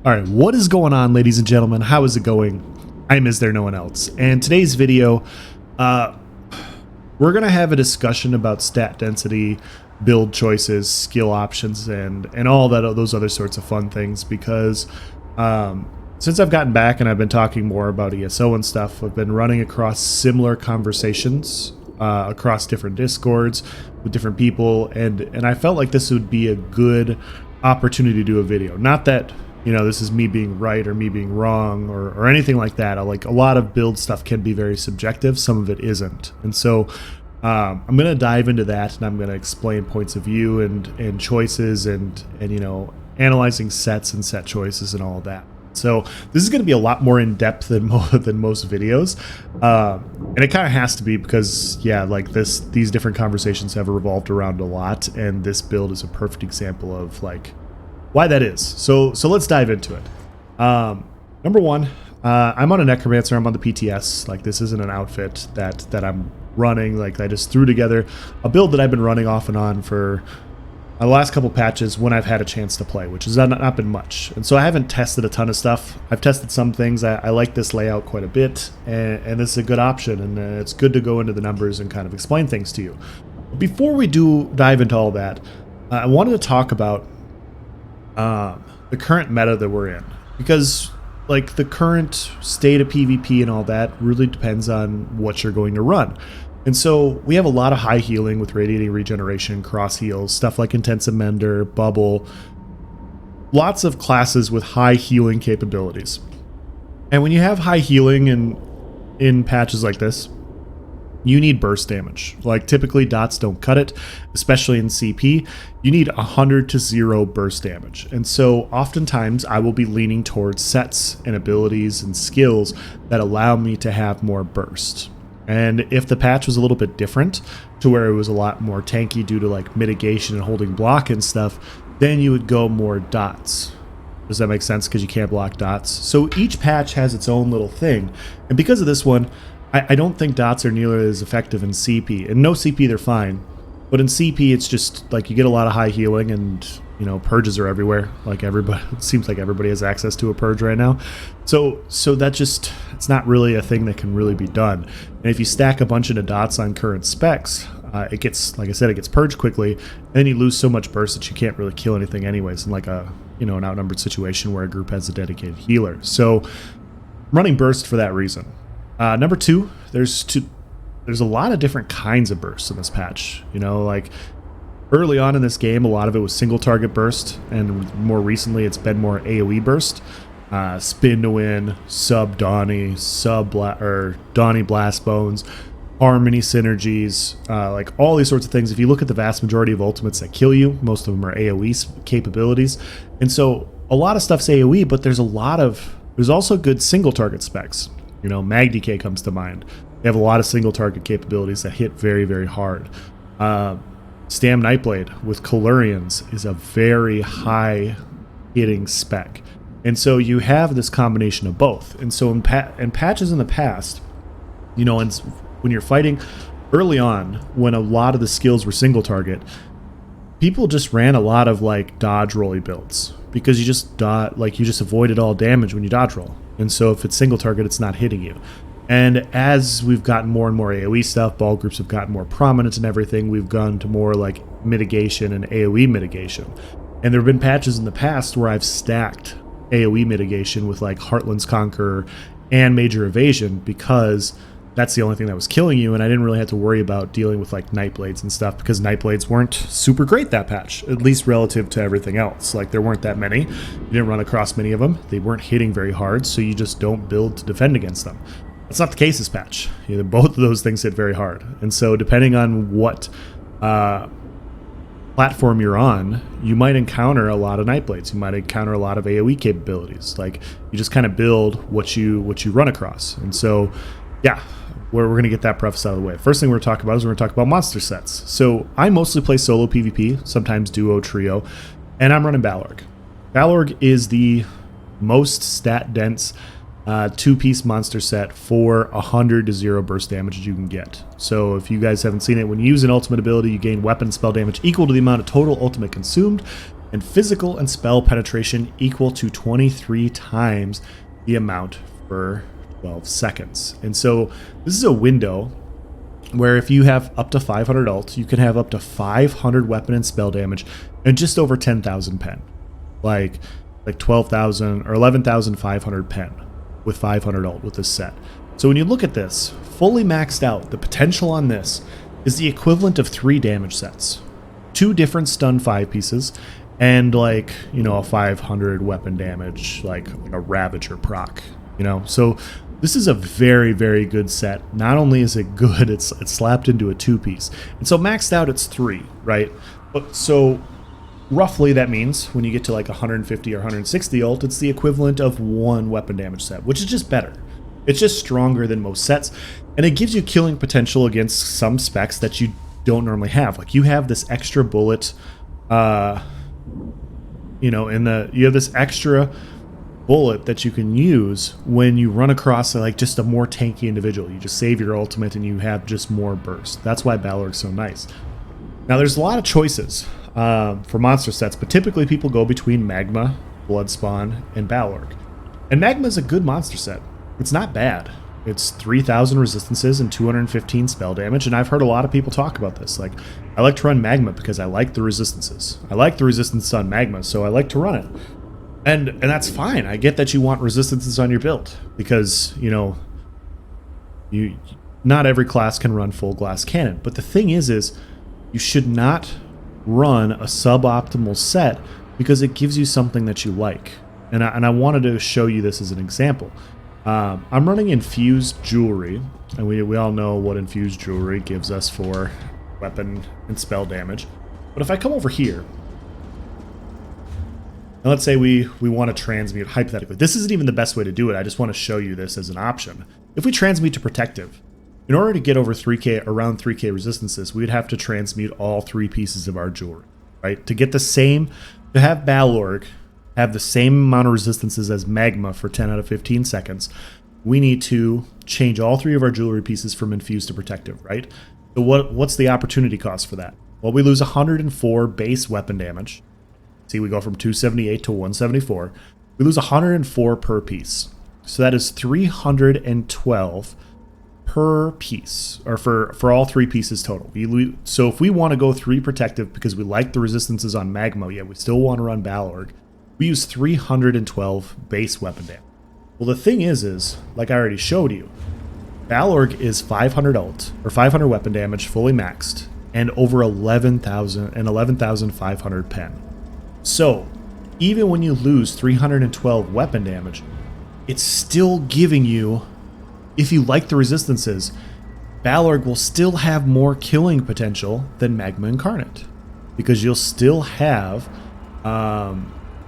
All right, what is going on, ladies and gentlemen? How is it going? I'm Is There No One Else? And today's video, we're gonna have a discussion about stat density, build choices, skill options, and all that those other sorts of fun things. Because since I've gotten back and I've been talking more about ESO and stuff, I've been running across similar conversations across different discords with different people, and I felt like this would be a good opportunity to do a video. Not that, you know, this is me being right or me being wrong or anything like that. Like, a lot of build stuff can be very subjective. Some of it isn't. And so I'm going to dive into that, and I'm going to explain points of view and choices and, you know, analyzing sets and set choices and all of that. So this is going to be a lot more in depth than most videos. And it kind of has to be because, yeah, like these different conversations have revolved around a lot. And this build is a perfect example of like why that is. So let's dive into it. Number one, I'm on a necromancer. I'm on the PTS. Like, this isn't an outfit that I'm running. Like, I just threw together a build that I've been running off and on for the last couple patches when I've had a chance to play, which has not been much. And so I haven't tested a ton of stuff. I've tested some things. I like this layout quite a bit, and this is a good option, and it's good to go into the numbers and kind of explain things to you. Before we dive into all that, I wanted to talk about the current meta that we're in, because like the current state of PvP and all that really depends on what you're going to run. And so we have a lot of high healing with radiating regeneration, cross heals, stuff like intensive mender, bubble, lots of classes with high healing capabilities. And when you have high healing in patches like this, you need burst damage. Like, typically dots don't cut it, especially in CP. You need 100 to 0 burst damage. And so oftentimes I will be leaning towards sets and abilities and skills that allow me to have more burst. And if the patch was a little bit different, to where it was a lot more tanky due to like mitigation and holding block and stuff, then you would go more dots. Does that make sense? Because you can't block dots. So each patch has its own little thing. And because of this one, I don't think dots are nearly as effective in CP. In no CP, they're fine. But in CP, it's just like you get a lot of high healing, and, you know, purges are everywhere. Like, everybody, it seems like everybody has access to a purge right now. So that just, it's not really a thing that can really be done. And if you stack a bunch of dots on current specs, it gets, like I said, it gets purged quickly, and then you lose so much burst that you can't really kill anything anyways in like a, you know, an outnumbered situation where a group has a dedicated healer. So running burst for that reason. Number two, there's a lot of different kinds of bursts in this patch. You know, like early on in this game, a lot of it was single target burst, and more recently it's been more AoE burst. Spin to win, sub Donnie, Donnie blast bones, harmony synergies, like all these sorts of things. If you look at the vast majority of ultimates that kill you, most of them are AoE capabilities. And so a lot of stuff's AoE, but there's also good single target specs. You know, Mag DK comes to mind. They have a lot of single target capabilities that hit very, very hard. Stam Nightblade with Colurians is a very high hitting spec. And so you have this combination of both. And so in patches in the past, you know, when you're fighting early on, when a lot of the skills were single target, people just ran a lot of like dodge rolly builds, because you just avoided all damage when you dodge roll. And so if it's single target, it's not hitting you. And as we've gotten more and more AoE stuff, ball groups have gotten more prominent and everything, we've gone to more like mitigation and AoE mitigation. And there have been patches in the past where I've stacked AoE mitigation with like Heartland's Conqueror and Major Evasion, because that's the only thing that was killing you, and I didn't really have to worry about dealing with like nightblades and stuff, because nightblades weren't super great that patch, at least relative to everything else. Like, there weren't that many. You didn't run across many of them. They weren't hitting very hard, so you just don't build to defend against them. That's not the case this patch. Both of those things hit very hard. And so depending on what platform you're on, you might encounter a lot of nightblades. You might encounter a lot of AoE capabilities. Like, you just kind of build what you run across. And so, yeah, we're going to get that preface out of the way. First thing we're going to talk about is we're going to talk about monster sets. So I mostly play solo PvP, sometimes duo, trio, and I'm running Balorg. Balorg is the most stat dense two-piece monster set for 100 to 0 burst damage you can get. So if you guys haven't seen it, when you use an ultimate ability, you gain weapon spell damage equal to the amount of total ultimate consumed. and physical and spell penetration equal to 23 times the amount for 12 seconds. And so this is a window where if you have up to 500 ult, you can have up to 500 weapon and spell damage and just over 10,000 pen. Like 12,000 or 11,500 pen with 500 ult with this set. So when you look at this, fully maxed out, the potential on this is the equivalent of 3 damage sets. 2 different stun 5 pieces, and like, you know, a 500 weapon damage, like a Ravager proc, you know? So this is a very, very good set. Not only is it good, it's slapped into a 2-piece. And so maxed out, it's 3, right? But so roughly that means when you get to like 150 or 160 ult, it's the equivalent of 1 weapon damage set, which is just better. It's just stronger than most sets, and it gives you killing potential against some specs that you don't normally have. Like you have this extra bullet, you know, you have this extra bullet that you can use when you run across like just a more tanky individual. You just save your ultimate and you have just more burst. That's why Balorg's so nice. Now there's a lot of choices for monster sets, but typically people go between Magma, Bloodspawn, and Balorg. And Magma is a good monster set. It's not bad. It's 3,000 resistances and 215 spell damage, and I've heard a lot of people talk about this. Like, I like to run Magma because I like the resistances. I like the resistance on Magma, so I like to run it. And that's fine. I get that you want resistances on your build because, you know, not every class can run full glass cannon. But the thing is you should not run a suboptimal set because it gives you something that you like. And I wanted to show you this as an example. I'm running infused jewelry, and we all know what infused jewelry gives us for weapon and spell damage. But if I come over here, and let's say we want to transmute hypothetically. This isn't even the best way to do it. I just want to show you this as an option. If we transmute to protective, in order to get over 3k, around 3k resistances, we would have to transmute all 3 pieces of our jewelry, right? To get the same, to have Balorg have the same amount of resistances as Magma for 10 out of 15 seconds, we need to change all 3 of our jewelry pieces from infused to protective, right? So what's the opportunity cost for that? Well, we lose 104 base weapon damage. See, we go from 278 to 174. We lose 104 per piece. So that is 312 per piece, or for all 3 pieces total. So if we want to go 3 protective because we like the resistances on Magma, yet we still want to run Balorg, we use 312 base weapon damage. Well, the thing is like I already showed you, Balorg is 500 ult, or 500 weapon damage, fully maxed, and over 11,000 and 11,500 pen. So, even when you lose 312 weapon damage, it's still giving you, if you like the resistances, Balorg will still have more killing potential than Magma Incarnate, because you'll still have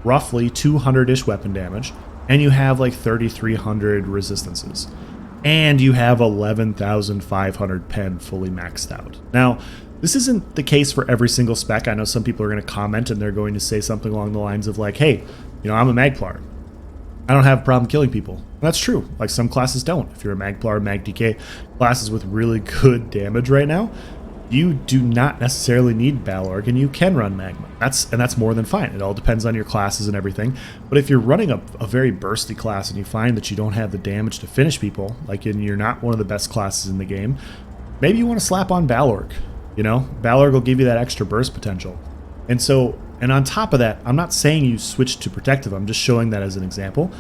roughly 200-ish weapon damage, and you have like 3,300 resistances, and you have 11,500 pen fully maxed out. Now, this isn't the case for every single spec. I know some people are going to comment and they're going to say something along the lines of like, hey, you know, I'm a Magplar. I don't have a problem killing people. And that's true. Like, some classes don't. If you're a Magplar, Mag DK, classes with really good damage right now, you do not necessarily need Balorg, and you can run Magma. That's more than fine. It all depends on your classes and everything. But if you're running a very bursty class and you find that you don't have the damage to finish people, like, and you're not one of the best classes in the game, maybe you want to slap on Balorg. You know, Balorg will give you that extra burst potential. And so, and on top of that, I'm not saying you switch to protective. I'm just showing that as an example.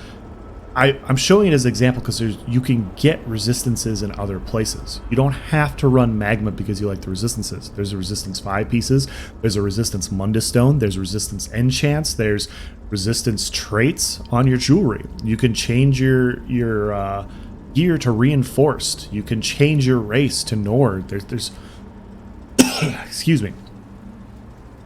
I'm showing it as an example because you can get resistances in other places. You don't have to run Magma because you like the resistances. There's a resistance 5 pieces. There's a resistance Mundus Stone. There's resistance enchants. There's resistance traits on your jewelry. You can change your gear to reinforced. You can change your race to Nord. There's excuse me.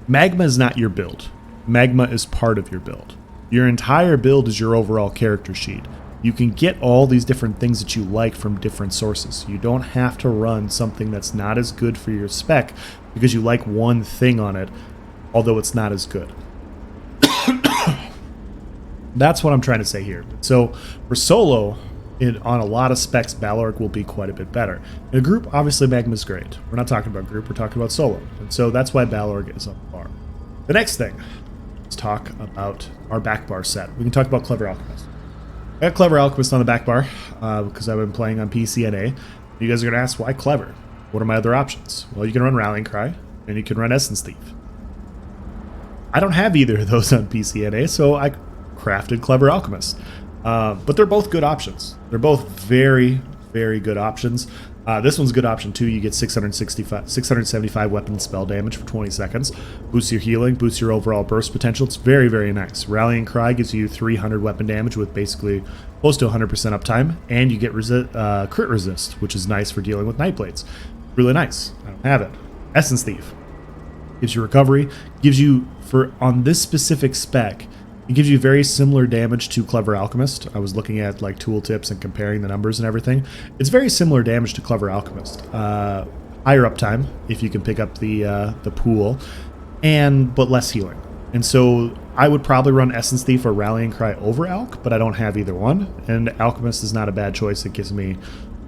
Magma is not your build. Magma is part of your build. Your entire build is your overall character sheet. You can get all these different things that you like from different sources. You don't have to run something that's not as good for your spec because you like one thing on it, although it's not as good. That's what I'm trying to say here. So for solo, on a lot of specs, Balorg will be quite a bit better. In a group, obviously Magma's great. We're not talking about group, we're talking about solo. And so that's why Balorg is up par. The next thing. talk about our back bar set. We can talk about Clever Alchemist. I got Clever Alchemist on the back bar because I've been playing on PCNA. You guys are going to ask, why Clever? What are my other options? Well, you can run Rallying Cry, and you can run Essence Thief. I don't have either of those on PCNA, so I crafted Clever Alchemist. But they're both good options. They're both very, very good options. This one's a good option too. You get 675 weapon spell damage for 20 seconds. Boosts your healing, boosts your overall burst potential. It's very, very nice. Rallying Cry gives you 300 weapon damage with basically close to 100% uptime. And you get crit resist, which is nice for dealing with nightblades. Really nice. I don't have it. Essence Thief gives you recovery. Gives you, on this specific spec, it gives you very similar damage to Clever Alchemist. I was looking at like tooltips and comparing the numbers and everything. It's very similar damage to Clever Alchemist. Higher uptime if you can pick up the pool, but less healing. And so I would probably run Essence Thief or Rallying Cry over Alch, but I don't have either one. And Alchemist is not a bad choice. It gives me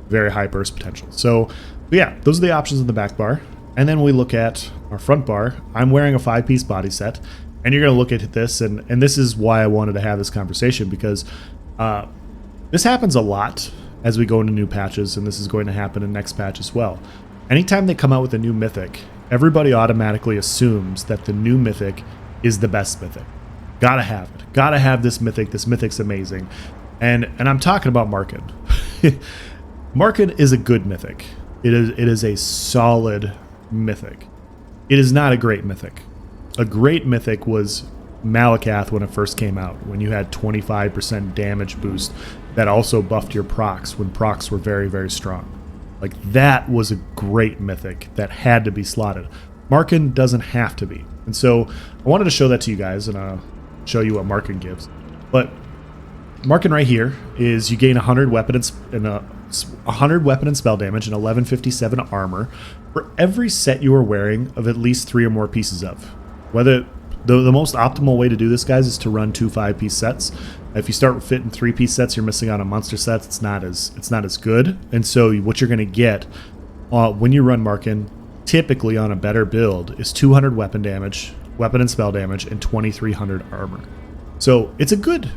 very high burst potential. So yeah, those are the options in the back bar. And then we look at our front bar. I'm wearing a 5-piece body set. And you're going to look at this, and this is why I wanted to have this conversation, because this happens a lot as we go into new patches, and this is going to happen in next patch as well. Anytime they come out with a new Mythic, everybody automatically assumes that the new Mythic is the best Mythic. Gotta have it. Gotta have this Mythic. This Mythic's amazing. And I'm talking about Markin. Markin is a good Mythic. It is a solid Mythic. It is not a great Mythic. A great Mythic was Malakath when it first came out, when you had 25% damage boost that also buffed your procs when procs were very, very strong. Like, that was a great Mythic that had to be slotted. Markin doesn't have to be. And so I wanted to show that to you guys, and I'll show you what Markin gives. But Markin right here is you gain 100 weapon and 100 weapon and spell damage and 1157 armor for every set you are wearing of at least 3 or more pieces of. Whether the most optimal way to do this, guys, is to run 2 5-piece sets. If you start fitting 3-piece sets, you're missing out on monster sets. It's not as good. And so what you're going to get when you run Markin, typically on a better build, is 200 weapon damage, weapon and spell damage, and 2300 armor. So it's a good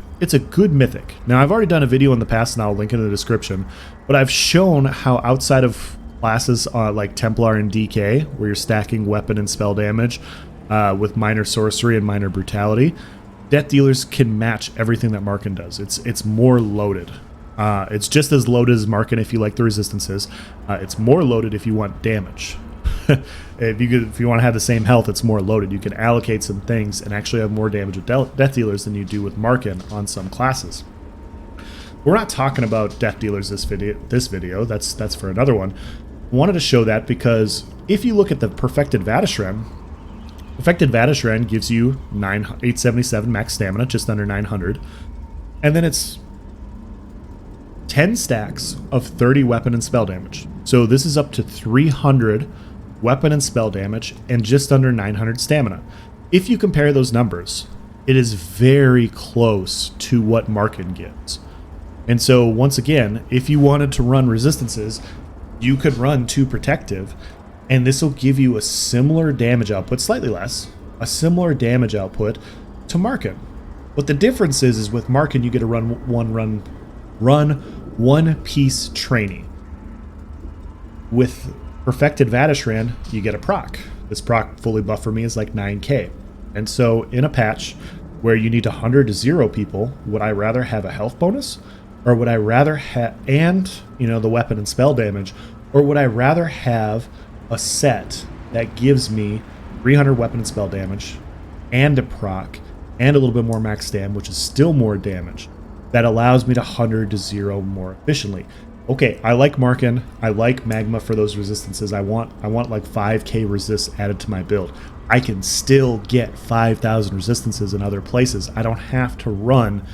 Mythic. Now, I've already done a video in the past, and I'll link it in the description, but I've shown how outside of classes like Templar and DK, where you're stacking weapon and spell damage, with minor sorcery and minor brutality, death dealers can match everything that Markin does. It's more loaded. It's just as loaded as Markin if you like the resistances. It's more loaded if you want damage. If you want to have the same health, it's more loaded. You can allocate some things and actually have more damage with death dealers than you do with Markin on some classes. We're not talking about death dealers this video. That's for another one. I wanted to show that because if you look at the Perfected Vateshran gives you 877 max stamina, just under 900. And then it's 10 stacks of 30 weapon and spell damage. So this is up to 300 weapon and spell damage and just under 900 stamina. If you compare those numbers, it is very close to what Markin gives. And so once again, if you wanted to run resistances, you could run 2 protective, and this will give you a similar damage output, slightly less, a similar damage output to Markin. What the difference is with Markin, you get to run one piece training. With Perfected Vateshran, you get a proc. This proc fully buff for me is like 9k. And so in a patch where you need to 100 to 0 people, would I rather have a health bonus? Or would I rather have, and the weapon and spell damage, or would I rather have a set that gives me 300 weapon and spell damage and a proc and a little bit more max stam, which is still more damage, that allows me to 100 to 0 more efficiently? Okay, I like Markin. I like Magma for those resistances. I want like 5k resist added to my build. I can still get 5,000 resistances in other places. I don't have to run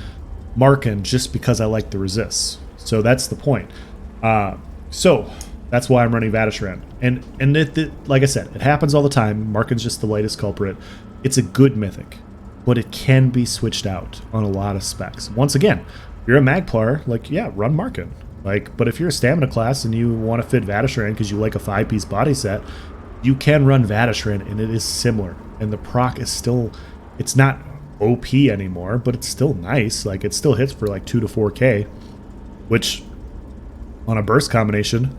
Markin just because I like the resists. So that's the point. So that's why I'm running Vateshran. And like I said, it happens all the time. Markin's just the latest culprit. It's a good Mythic, but it can be switched out on a lot of specs. Once again, if you're a Magplar, like, yeah, run Markin. But if you're a stamina class and you want to fit Vateshran because you like a 5-piece body set, you can run Vateshran, and it is similar. And the proc is still, it's not OP anymore, but it's still nice. Like, it still hits for like 2 to 4k, which on a burst combination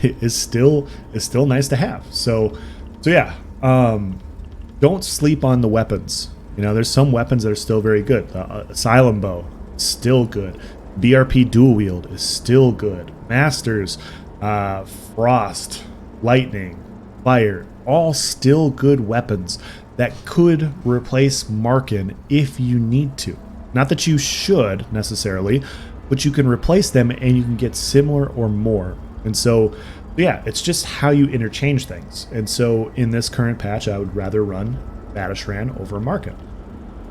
is still nice to have. So yeah, don't sleep on the weapons. You know, there's some weapons that are still very good. Asylum bow, still good. BRP dual wield is still good. Masters, frost, lightning, fire, all still good weapons that could replace Markin if you need to. Not that you should necessarily, but you can replace them and you can get similar or more. And so, yeah, it's just how you interchange things. And so in this current patch, I would rather run Batishran over Markin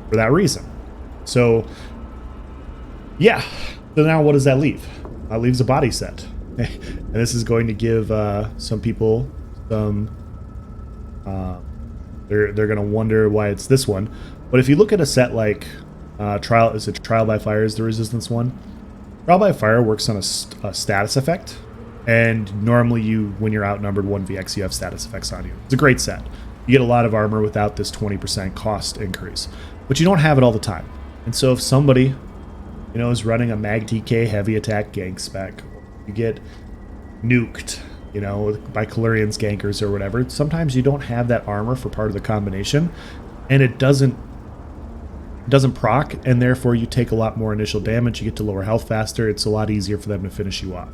for that reason. So, yeah. So now what does that leave? That leaves a body set. And this is going to give some people some... They're going to wonder why it's this one. But if you look at a set like Trial by Fire is the resistance one. Trial by Fire works on a status effect. And normally when you're outnumbered 1vx, you have status effects on you. It's a great set. You get a lot of armor without this 20% cost increase. But you don't have it all the time. And so if somebody, you know, is running a Mag TK heavy attack gank spec, you get nuked, you know, by Kalurian's gankers or whatever, sometimes you don't have that armor for part of the combination, and it doesn't proc, and therefore you take a lot more initial damage, you get to lower health faster, it's a lot easier for them to finish you off.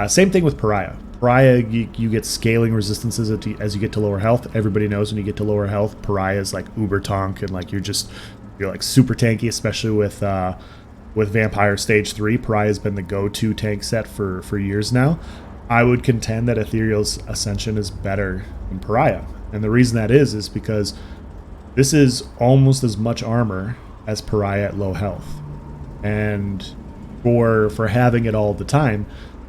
Same thing with Pariah. Pariah, you get scaling resistances as you get to lower health. Everybody knows when you get to lower health, Pariah is like uber tank, and like you're like super tanky, especially with Vampire Stage 3. Pariah has been the go-to tank set for years now. I would contend that Ethereal's Ascension is better than Pariah. And the reason that is because this is almost as much armor as Pariah at low health. And for having it all the time,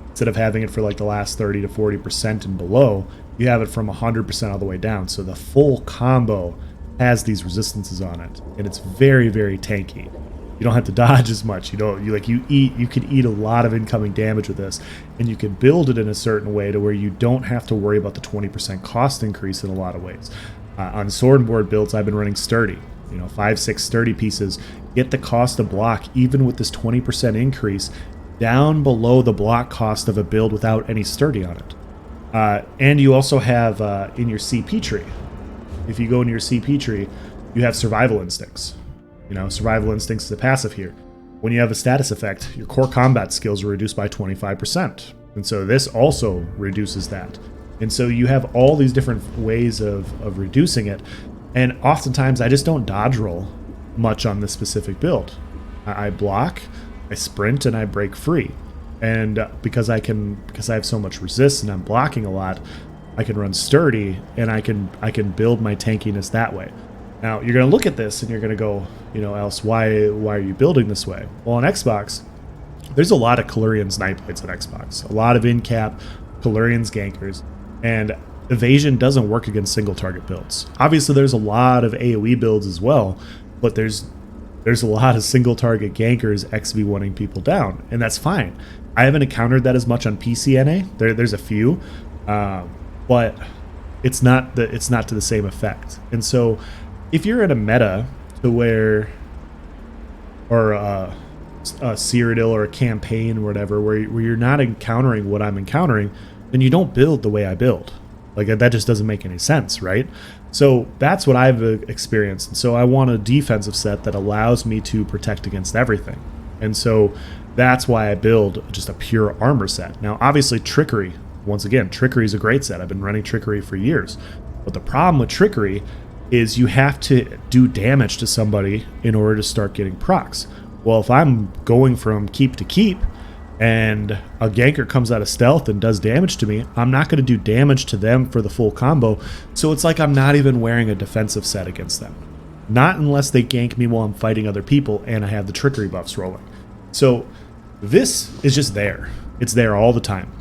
instead of having it for like the last 30 to 40% and below, you have it from 100% all the way down. So the full combo has these resistances on it. And it's very, very tanky. You don't have to dodge as much. You could eat a lot of incoming damage with this, and you can build it in a certain way to where you don't have to worry about the 20% cost increase in a lot of ways. On sword and board builds, I've been running sturdy. You know, 5-6 sturdy pieces get the cost to block, even with this 20% increase, down below the block cost of a build without any sturdy on it. And you also have in your CP tree. If you go into your CP tree, you have survival instincts. You know, survival instincts is a passive here. When you have a status effect, your core combat skills are reduced by 25%. And so this also reduces that. And so you have all these different ways of reducing it. And oftentimes I just don't dodge roll much on this specific build. I block, I sprint, and I break free. And because I have so much resist and I'm blocking a lot, I can run sturdy, and I can build my tankiness that way. Now, you're going to look at this and you're going to go, you know, Else, why are you building this way? Well, on Xbox, there's a lot of Kalurian's nightblades on Xbox. A lot of in-cap Kalurian's gankers. And evasion doesn't work against single target builds. Obviously, there's a lot of AoE builds as well, but there's a lot of single target gankers XV1ing people down, and that's fine. I haven't encountered that as much on PCNA. There's a few, but it's not to the same effect. And so if you're in a meta to where, or a Cyrodiil or a campaign or whatever, where you're not encountering what I'm encountering, then you don't build the way I build. Like, that just doesn't make any sense, right? So that's what I've experienced. And so I want a defensive set that allows me to protect against everything. And so that's why I build just a pure armor set. Now, obviously, Trickery, once again, Trickery is a great set. I've been running Trickery for years. But the problem with Trickery is you have to do damage to somebody in order to start getting procs. Well, if I'm going from keep to keep, and a ganker comes out of stealth and does damage to me, I'm not going to do damage to them for the full combo, so it's like I'm not even wearing a defensive set against them. Not unless they gank me while I'm fighting other people and I have the trickery buffs rolling. So this is just there. It's there all the time.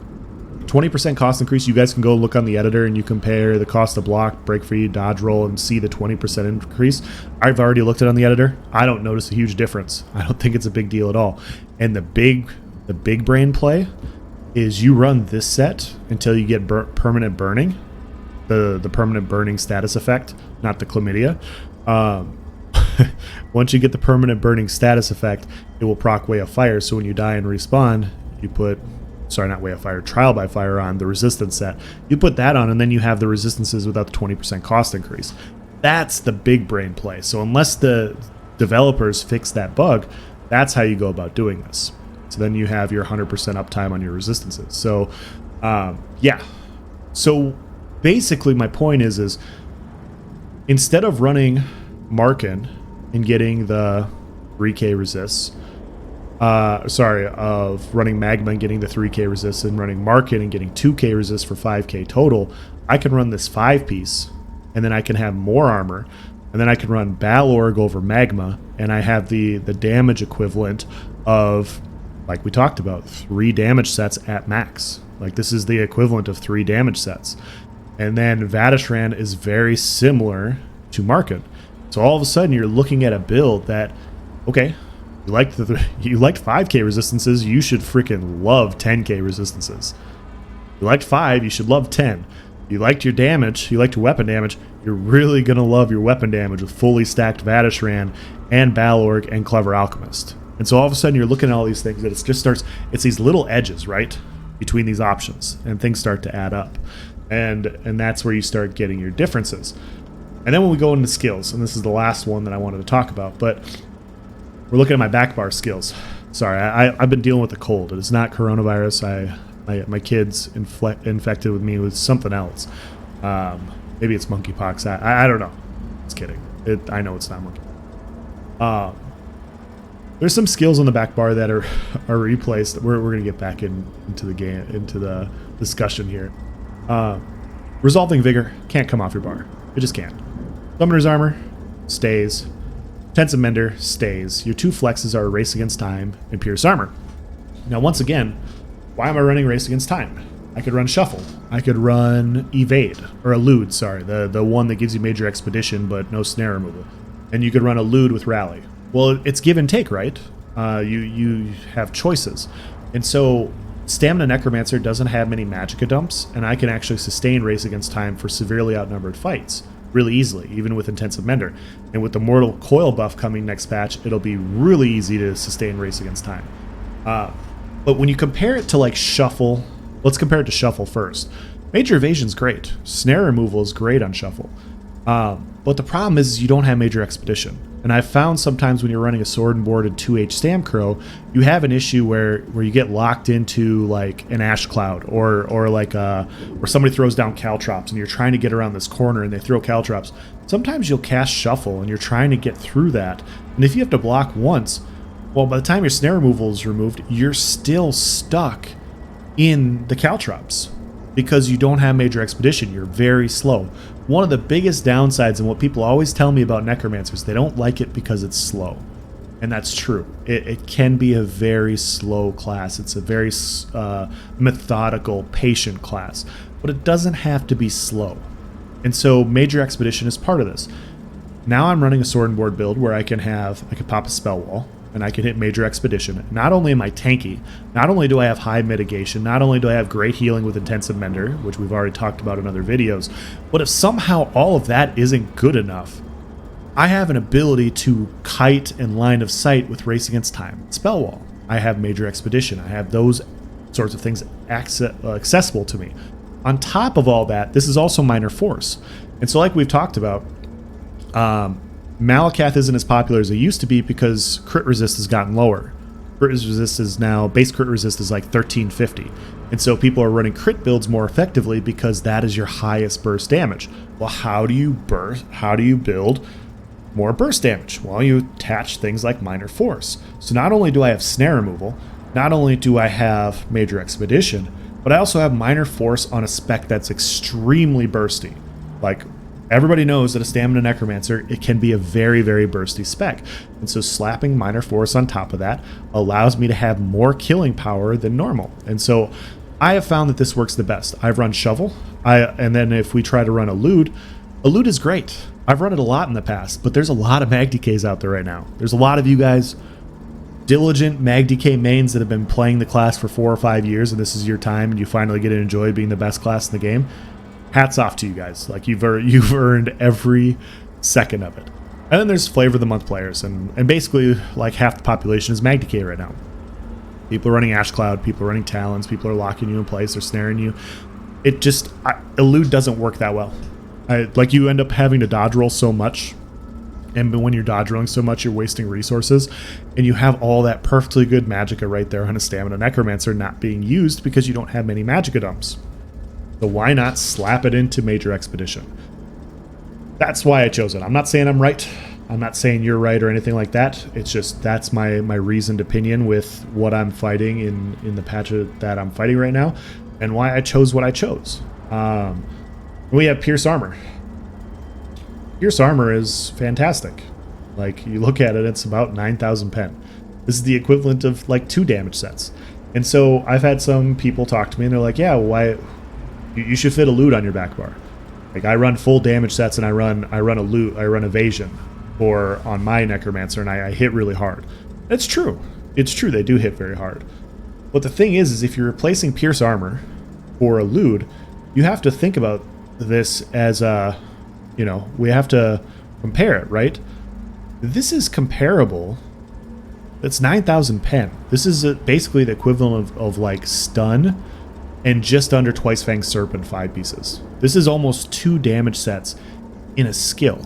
20% cost increase, you guys can go look on the editor and you compare the cost to block, break free, dodge roll, and see the 20% increase. I've already looked at it on the editor. I don't notice a huge difference. I don't think it's a big deal at all. And the big brain play is you run this set until you get permanent burning, the permanent burning status effect, not the chlamydia. once you get the permanent burning status effect, it will proc Way of Fire. So when you die and respawn, you put, sorry, not Way of Fire, Trial by Fire on the resistance set. You put that on, and then you have the resistances without the 20% cost increase. That's the big brain play. So unless the developers fix that bug, that's how you go about doing this. So then you have your 100% uptime on your resistances. So yeah. So basically my point is instead of running Markin and getting the 3k resists, of running Magma and getting the 3k resists and running Markin and getting 2k resists for 5k total, I can run this 5-piece, and then I can have more armor, and then I can run Balorg over Magma, and I have the damage equivalent of, like we talked about, 3 damage sets at max. Like, this is the equivalent of 3 damage sets. And then Vadishran is very similar to Markin. So all of a sudden you're looking at a build that, okay, you liked 5k resistances, you should freaking love 10k resistances. You liked 5, you should love 10. You liked your damage, you liked your weapon damage, you're really going to love your weapon damage with fully stacked Vadishran and Balorg and Clever Alchemist. And so all of a sudden you're looking at all these things that it just starts, it's these little edges, right, between these options, and things start to add up. And that's where you start getting your differences. And then when we go into skills, and this is the last one that I wanted to talk about, but we're looking at my back bar skills. Sorry, I've been dealing with a cold. It is not coronavirus. My kid's infected with me with something else. Maybe it's monkeypox. I don't know. Just kidding. I know it's not monkey. There's some skills on the back bar that are replaced. We're gonna get back into the game, into the discussion here. Resolving Vigor can't come off your bar. It just can't. Summoner's Armor stays. Tense Mender stays. Your 2 flexes are Race Against Time and Pierce Armor. Now, once again, why am I running Race Against Time? I could run Shuffle. I could run Evade, or Elude, sorry, the one that gives you Major Expedition but no snare removal. And you could run Elude with Rally. Well, it's give and take, right? You have choices. And so Stamina Necromancer doesn't have many Magicka dumps, and I can actually sustain Race Against Time for severely outnumbered fights really easily, even with Intensive Mender. And with the Mortal Coil buff coming next patch, it'll be really easy to sustain Race Against Time. But when you compare it to like Shuffle, let's compare it to Shuffle first. Major Evasion's great. Snare removal is great on Shuffle. But the problem is you don't have Major Expedition. And I've found sometimes when you're running a Sword and Board and 2H Stam Crow, you have an issue where you get locked into like an Ash Cloud or like where somebody throws down Caltrops and you're trying to get around this corner and they throw Caltrops. Sometimes you'll cast Shuffle and you're trying to get through that. And if you have to block once, well, by the time your snare removal is removed, you're still stuck in the Caltrops because you don't have Major Expedition. You're very slow. One of the biggest downsides, and what people always tell me about Necromancers, they don't like it because it's slow. And that's true. It can be a very slow class. It's a very methodical, patient class. But it doesn't have to be slow. And so Major Expedition is part of this. Now I'm running a Sword and Board build where I can pop a spell wall, and I can hit Major Expedition. Not only am I tanky, not only do I have high mitigation, not only do I have great healing with Intensive Mender, which we've already talked about in other videos, but if somehow all of that isn't good enough, I have an ability to kite and line of sight with Race Against Time. Spell Wall. I have Major Expedition. I have those sorts of things accessible to me. On top of all that, this is also Minor Force. And so like we've talked about, Malakath isn't as popular as it used to be because crit resist has gotten lower. Crit resist is now, base crit resist is like 1350. And so people are running crit builds more effectively because that is your highest burst damage. Well, how do you build more burst damage? Well, you attach things like Minor Force. So not only do I have snare removal, not only do I have Major Expedition, but I also have Minor Force on a spec that's extremely bursty. Like, everybody knows that a Stamina Necromancer, it can be a very, very bursty spec. And so slapping Minor Force on top of that allows me to have more killing power than normal. And so I have found that this works the best. I've run Shovel, and then if we try to run Elude is great. I've run it a lot in the past, but there's a lot of Mag DKs out there right now. There's a lot of you guys, diligent Mag DK mains that have been playing the class for 4 or 5 years, and this is your time, and you finally get to enjoy being the best class in the game. Hats off to you guys. Like, you've earned every second of it. And then there's flavor of the month players, and basically like half the population is Mag Decay right now. People are running Ash Cloud, people are running Talons, people are locking you in place, they're snaring you. It just, elude doesn't work that well. Like you end up having to dodge roll so much, and when you're dodge rolling so much, you're wasting resources, and you have all that perfectly good magicka right there on a stamina necromancer not being used because you don't have many magicka dumps. So why not slap it into Major Expedition? That's why I chose it. I'm not saying I'm right. I'm not saying you're right or anything like that. It's just that's my reasoned opinion with what I'm fighting in the patch that I'm fighting right now, and why I chose what I chose. We have Pierce Armor. Pierce Armor is fantastic. Like, you look at it, it's about 9,000 pen. This is the equivalent of like 2 damage sets. And so I've had some people talk to me and they're like, yeah, why you should fit elude on your back bar. Like, I run full damage sets and I run evasion or on my necromancer, and I hit really hard. It's true. It's true, they do hit very hard. But the thing is if you're replacing Pierce Armor for elude, you have to think about this as a, you know, we have to compare it, right? This is comparable. It's 9,000 pen. This is basically the equivalent of like stun and just under Twice Fang Serpent 5 pieces. This is almost 2 damage sets in a skill.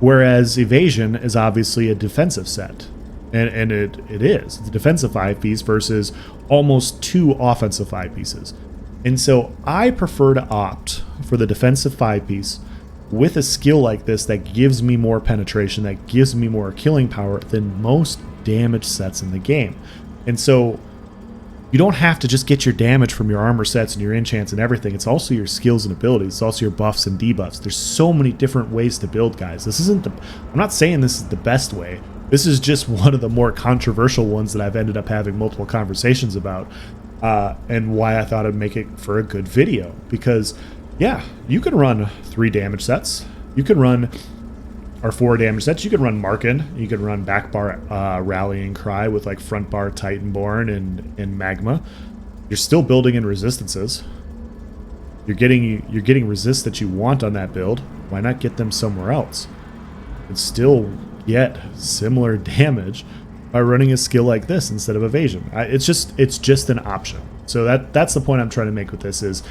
Whereas evasion is obviously a defensive set. And it is. It's a defensive 5 piece versus almost 2 offensive 5 pieces. And so I prefer to opt for the defensive 5 piece with a skill like this that gives me more penetration, that gives me more killing power than most damage sets in the game. And so you don't have to just get your damage from your armor sets and your enchants and everything. It's also your skills and abilities. It's also your buffs and debuffs. There's so many different ways to build, guys. This isn't I'm not saying this is the best way. This is just one of the more controversial ones that I've ended up having multiple conversations about, and why I thought I'd make it for a good video. Because, yeah, you can run 3 damage sets. You can run, or 4 damage sets. You can run Markin. You can run back bar Rallying Cry with like front bar Titanborn and Magma. You're still building in resistances. You're getting resists that you want on that build. Why not get them somewhere else? And still get similar damage by running a skill like this instead of evasion. It's just an option. So that's the point I'm trying to make with this is,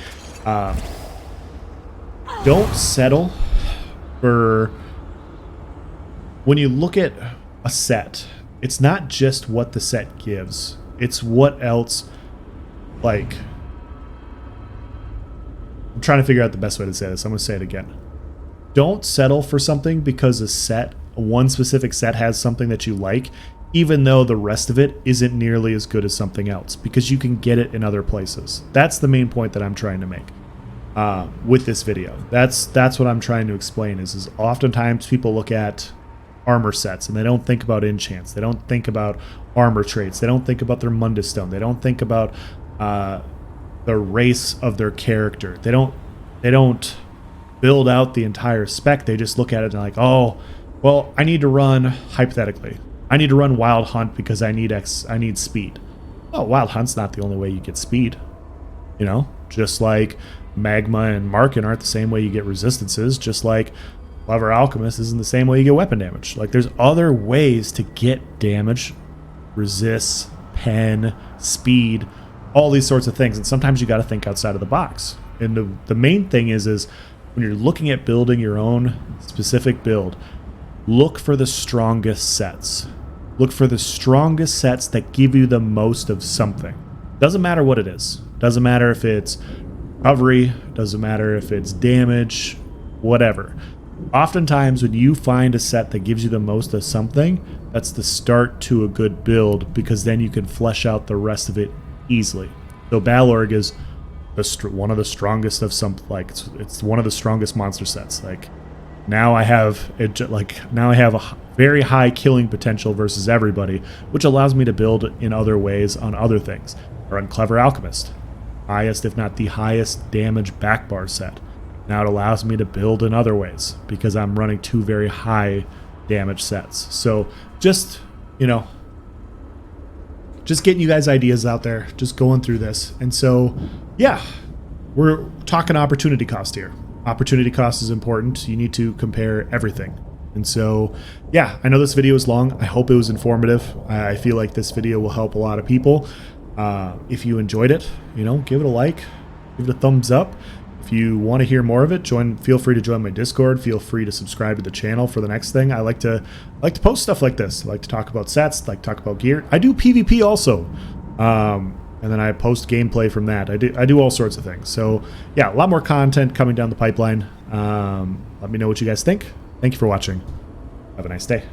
don't settle for, when you look at a set, it's not just what the set gives, it's what else, like, I'm trying to figure out the best way to say this. I'm going to say it again. Don't settle for something because one specific set has something that you like, even though the rest of it isn't nearly as good as something else, because you can get it in other places. That's the main point that I'm trying to make with this video. That's what I'm trying to explain is oftentimes people look at armor sets and they don't think about enchants. They don't think about armor traits. They don't think about their Mundus Stone. They don't think about the race of their character. They don't build out the entire spec. They just look at it and like, oh, well, I need to run, hypothetically, I need to run Wild Hunt because I need speed. Oh, Wild Hunt's not the only way you get speed. You know, just like Magma and Markin aren't the same way you get resistances, just like Clever Alchemist isn't the same way you get weapon damage. Like, there's other ways to get damage, resists, pen, speed, all these sorts of things. And sometimes you got to think outside of the box. And the main thing is when you're looking at building your own specific build, look for the strongest sets. Look for the strongest sets that give you the most of something. Doesn't matter what it is. Doesn't matter if it's recovery. Doesn't matter if it's damage. Whatever. Oftentimes when you find a set that gives you the most of something, that's the start to a good build, because then you can flesh out the rest of it easily. So Balorg is one of the strongest of some, like, it's one of the strongest monster sets. Like, now I have a very high killing potential versus everybody, which allows me to build in other ways on other things. I run Clever Alchemist, highest if not the highest damage back bar set. Now it allows me to build in other ways because I'm running 2 very high damage sets. So just, you know, just getting you guys ideas out there, just going through this. And so, yeah, we're talking opportunity cost here. Opportunity cost is important. You need to compare everything. And so, yeah, I know this video is long. I hope it was informative. I feel like this video will help a lot of people. If you enjoyed it, you know, give it a like, give it a thumbs up. If you want to hear more of it, feel free to join my Discord. Feel free to subscribe to the channel for the next thing. I like to post stuff like this. I like to talk about sets, like to talk about gear. I do PvP also. And then I post gameplay from that. I do all sorts of things. So yeah, a lot more content coming down the pipeline. Let me know what you guys think. Thank you for watching. Have a nice day.